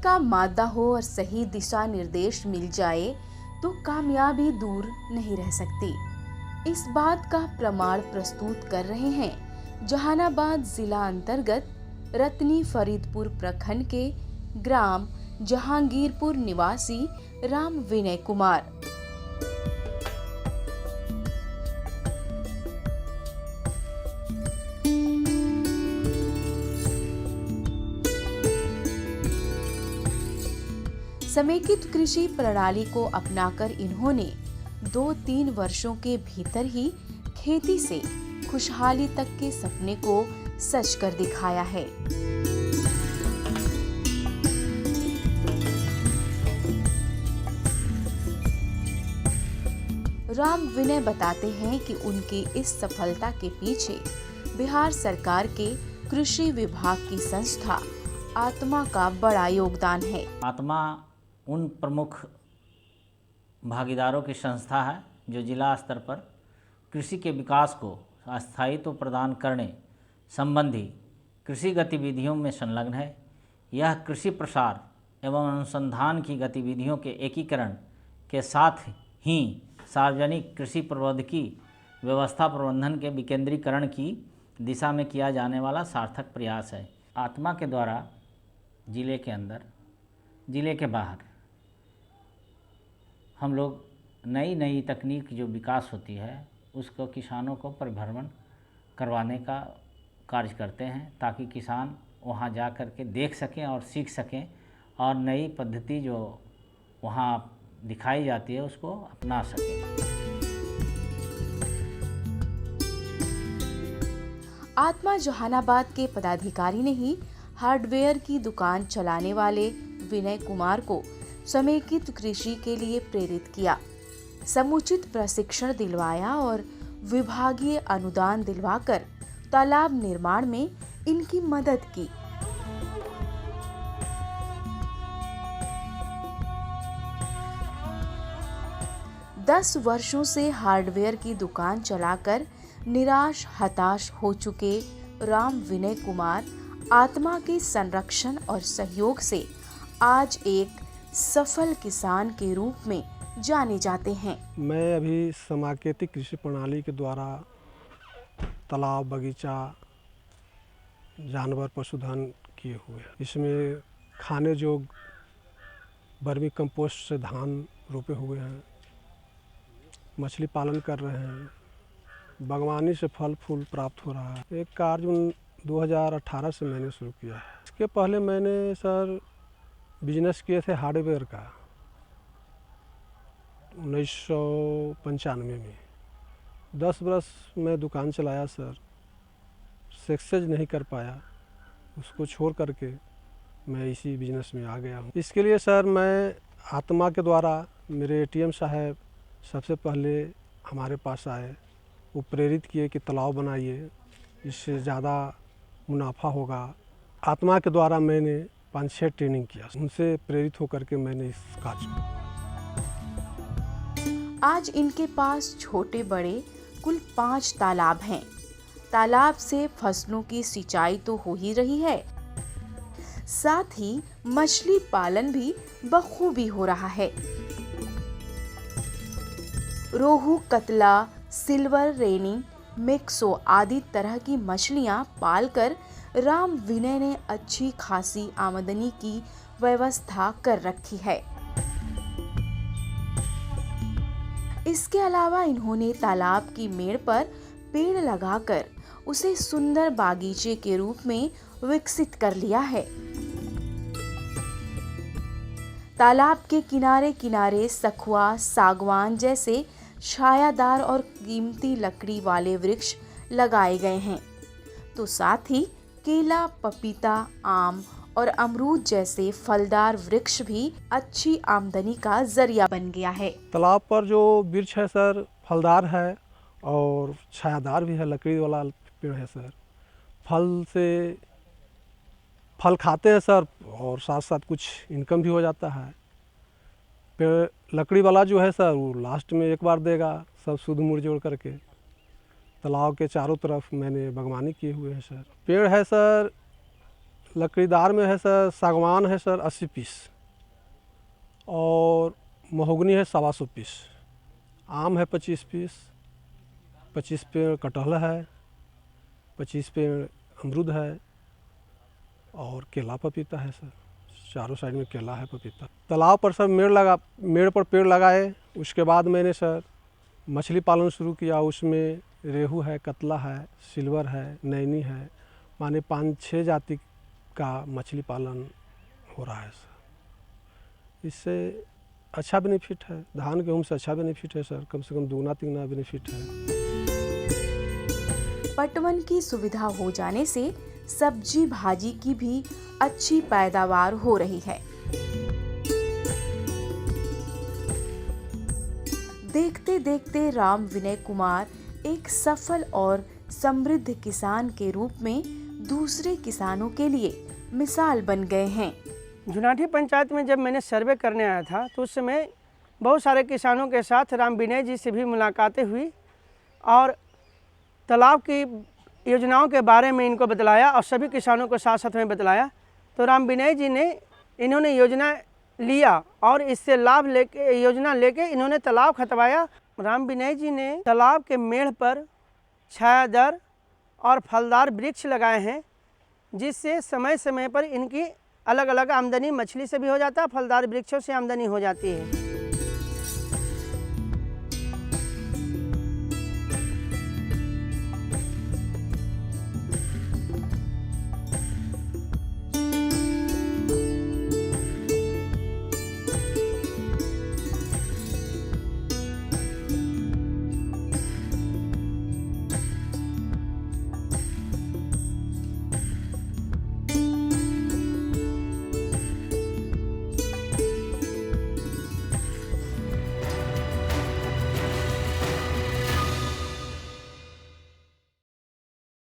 का मादा हो और सही दिशा निर्देश मिल जाए तो कामयाबी दूर नहीं रह सकती। इस बात का प्रमाण प्रस्तुत कर रहे हैं जहानाबाद जिला अंतर्गत रतनी फरीदपुर प्रखंड के ग्राम जहांगीरपुर निवासी राम विनय कुमार। समेकित कृषि प्रणाली को अपनाकर इन्होंने 2-3 वर्षों के भीतर ही खेती से खुशहाली तक के सपने को सच कर दिखाया है। राम विनय बताते हैं कि उनकी इस सफलता के पीछे बिहार सरकार के कृषि विभाग की संस्था आत्मा का बड़ा योगदान है। आत्मा उन प्रमुख भागीदारों की संस्था है जो जिला स्तर पर कृषि के विकास को स्थायित्व प्रदान करने संबंधी कृषि गतिविधियों में संलग्न है। यह कृषि प्रसार एवं अनुसंधान की गतिविधियों के एकीकरण के साथ ही सार्वजनिक कृषि प्रौद्योगिकी व्यवस्था प्रबंधन के विकेंद्रीकरण की दिशा में किया जाने वाला सार्थक प्रयास है। आत्मा के द्वारा जिले के अंदर, जिले के बाहर हम लोग नई तकनीक जो विकास होती है उसको किसानों को परिभ्रमण करवाने का कार्य करते हैं ताकि किसान वहाँ जा कर के देख सकें और सीख सकें और नई पद्धति जो वहाँ दिखाई जाती है उसको अपना सकें। आत्मा जहानाबाद के पदाधिकारी ने ही हार्डवेयर की दुकान चलाने वाले विनय कुमार को समेकित कृषि के लिए प्रेरित किया, समुचित प्रशिक्षण दिलवाया और विभागीय अनुदान दिलवाकर तालाब निर्माण में इनकी मदद की। दस वर्षों से हार्डवेयर की दुकान चलाकर निराश हताश हो चुके राम विनय कुमार आत्मा के संरक्षण और सहयोग से आज एक सफल किसान के रूप में जाने जाते हैं। मैं अभी समाकेतिक कृषि प्रणाली के द्वारा तालाब, बगीचा, जानवर, पशुधन किए हुए हैं। इसमें खाने जोग वर्मी कंपोस्ट से धान रोपे हुए हैं, मछली पालन कर रहे हैं, बागवानी से फल फूल प्राप्त हो रहा है। एक कार्य 2018 से मैंने शुरू किया है। इसके पहले मैंने सर बिजनेस किए थे हार्डवेयर का 1995 में। 10 वर्ष मैं दुकान चलाया सर, सक्सेस नहीं कर पाया, उसको छोड़ करके मैं इसी बिजनेस में आ गया हूँ। इसके लिए सर मैं आत्मा के द्वारा मेरे एटीएम साहब सबसे पहले हमारे पास आए, वो प्रेरित किए कि तालाब बनाइए, इससे ज़्यादा मुनाफा होगा। आत्मा के द्वारा मैंने 5-6 ट्रेनिंग किया, उनसे प्रेरित होकर के मैंने इस कार्य को। आज इनके पास छोटे बड़े कुल 5 तालाब हैं। तालाब से फसलों की सिंचाई तो हो ही रही है, साथ ही मछली पालन भी बखूबी हो रहा है। रोहू, कतला, सिल्वर, रेनी, मिक्सो आदि तरह की मछलियां पालकर राम विनय ने अच्छी खासी आमदनी की व्यवस्था कर रखी है। इसके अलावा इन्होंने तालाब की मेड़ पर पेड़ लगाकर उसे सुंदर बागीचे के रूप में विकसित कर लिया है। तालाब के किनारे किनारे सखुआ, सागवान जैसे छायादार और कीमती लकड़ी वाले वृक्ष लगाए गए हैं, तो साथ ही केला, पपीता, आम और अमरूद जैसे फलदार वृक्ष भी अच्छी आमदनी का जरिया बन गया है। तालाब पर जो वृक्ष है सर फलदार है और छायादार भी है, लकड़ी वाला पेड़ है सर। फल खाते हैं सर और साथ साथ कुछ इनकम भी हो जाता है। पेड़ लकड़ी वाला जो है सर वो लास्ट में एक बार देगा, सब शुद्ध मूड़ जोड़ करके। तालाब के चारों तरफ मैंने बागवानी किए हुए हैं सर। पेड़ है सर लकड़ीदार में है सर, सागवान है सर 80 पीस, और महोगनी है 125 पीस, आम है 25 पीस, 25 पेड़ कटहल है, 25 पेड़ अमरूद है, और केला पपीता है सर। चारों साइड में केला है, पपीता। तालाब पर सर मेड़ पर पेड़ लगाए। उसके बाद मैंने सर मछली पालन शुरू किया। उसमें रेहू है, कतला है, सिल्वर है, नैनी है, माने 5-6 जाति का मछली पालन हो रहा है सर। इससे अच्छा बेनिफिट है, धान गेहूँ से अच्छा बेनिफिट है सर, कम से कम 2-3 बेनिफिट है। पटवन की सुविधा हो जाने से सब्जी भाजी की भी अच्छी पैदावार हो रही है। देखते देखते राम विनय कुमार एक सफल और समृद्ध किसान के रूप में दूसरे किसानों के लिए मिसाल बन गए हैं। जुनाठी पंचायत में जब मैंने सर्वे करने आया था तो उस समय बहुत सारे किसानों के साथ राम विनय जी से भी मुलाकातें हुई और तालाब की योजनाओं के बारे में इनको बतलाया और सभी किसानों को साथ साथ में बतलाया। तो राम विनय जी ने इन्होंने योजना लिया और इससे लाभ लेके योजना लेके इन्होंने तालाब खतवाया। राम विनय जी ने तालाब के मेढ़ पर छायादार और फलदार वृक्ष लगाए हैं, जिससे समय समय पर इनकी अलग अलग आमदनी मछली से भी हो जाता है, फलदार वृक्षों से आमदनी हो जाती है।